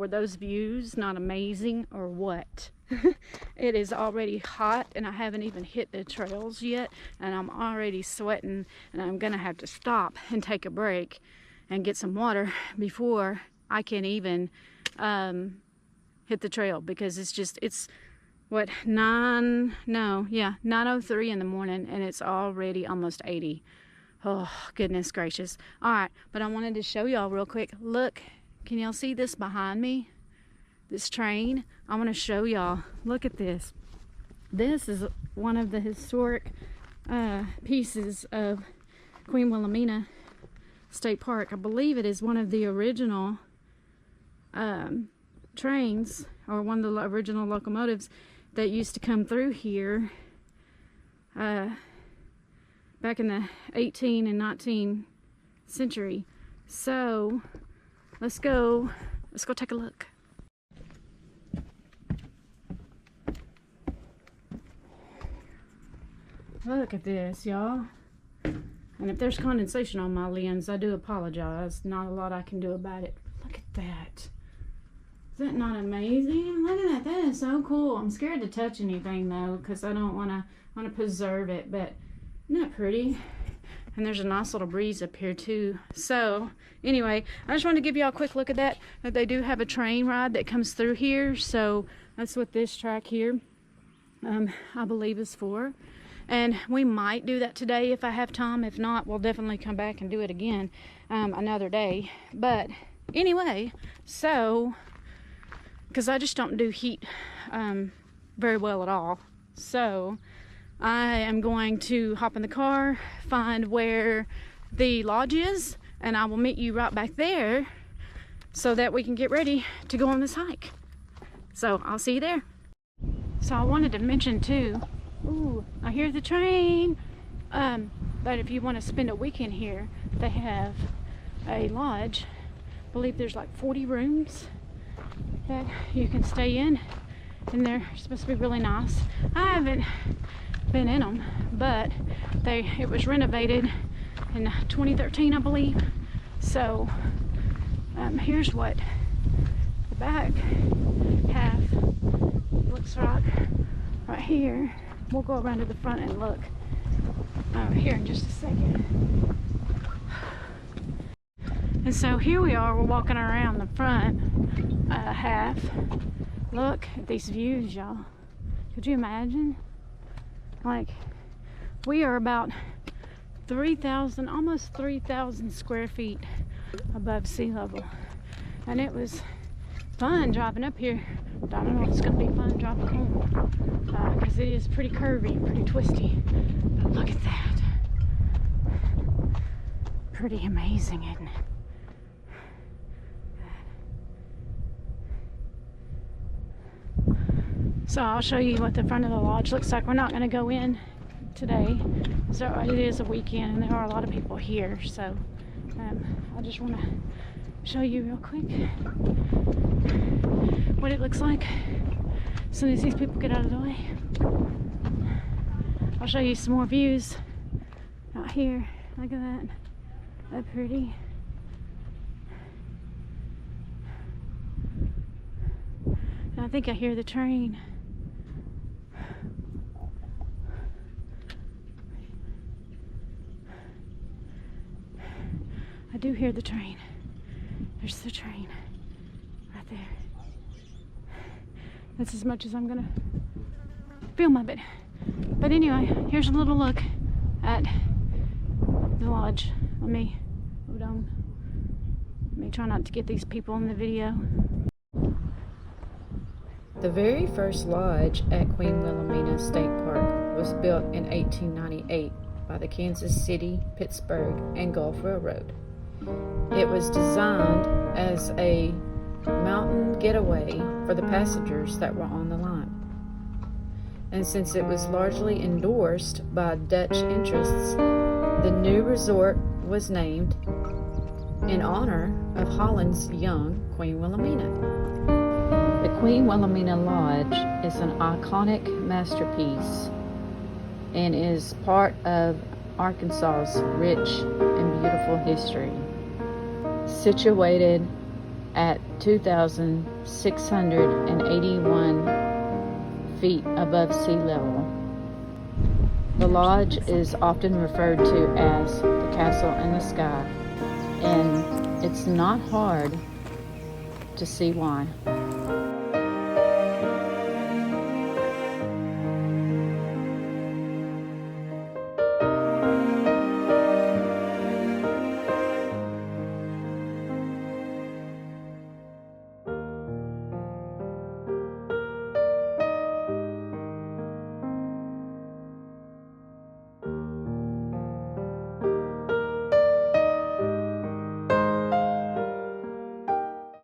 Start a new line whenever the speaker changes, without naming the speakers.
Were those views not amazing or what? It is already hot and I haven't even hit the trails yet, and I'm already sweating, and I'm gonna have to stop and take a break and get some water before I can even hit the trail, because it's what, 9:03 in the morning, and it's already almost 80. Oh, goodness gracious. All right, but I wanted to show y'all real quick. Look, can y'all see this behind me? This train? I want to show y'all. Look at this. This is one of the historic pieces of Queen Wilhelmina State Park. I believe it is one of the original trains, or one of the original locomotives that used to come through here back in the 18th and 19th century. So let's go take a look. Look at this, y'all. And if there's condensation on my lens, I do apologize. Not a lot I can do about it. Look at that. Is that not amazing? Look at that. That is so cool. I'm scared to touch anything though, because I don't want to preserve it. But isn't that pretty? And there's a nice little breeze up here too. So anyway, I just wanted to give y'all a quick look at that. That they do have a train ride that comes through here. So that's what this track here, I believe, is for. And we might do that today if I have time. If not, we'll definitely come back and do it again another day. But anyway, so, because I just don't do heat very well at all. So I am going to hop in the car, find where the lodge is, and I will meet you right back there so that we can get ready to go on this hike. So I'll see you there. So I wanted to mention too, ooh, I hear the train. But if you want to spend a weekend here, they have a lodge. I believe there's like 40 rooms that you can stay in, and they're supposed to be really nice. I haven't been in them, but it was renovated in 2013, I believe. So here's what the back half looks like right here. We'll go around to the front and look here in just a second. And so here we are, we're walking around the front half. Look at these views, y'all. Could you imagine? Like, we are about 3,000, almost 3,000 square feet above sea level. And it was fun driving up here. But I don't know if it's going to be fun driving home, because it is pretty curvy, pretty twisty. But look at that. Pretty amazing, isn't it? So I'll show you what the front of the lodge looks like. We're not going to go in today, so it is a weekend and there are a lot of people here. So I just want to show you real quick what it looks like as soon as these people get out of the way. I'll show you some more views out here. Look at that. That pretty. And I think I hear the train. I do hear the train. There's the train right there. That's as much as I'm gonna film of it. But anyway, here's a little look at the lodge. Let me try not to get these people in the video.
The very first lodge at Queen Wilhelmina State Park was built in 1898 by the Kansas City, Pittsburgh, and Gulf Railroad. It was designed as a mountain getaway for the passengers that were on the line. And since it was largely endorsed by Dutch interests, the new resort was named in honor of Holland's young Queen Wilhelmina. The Queen Wilhelmina Lodge is an iconic masterpiece and is part of Arkansas's rich and beautiful history. Situated at 2,000 681 feet above sea level. The lodge is often referred to as the castle in the sky, and it's not hard to see why.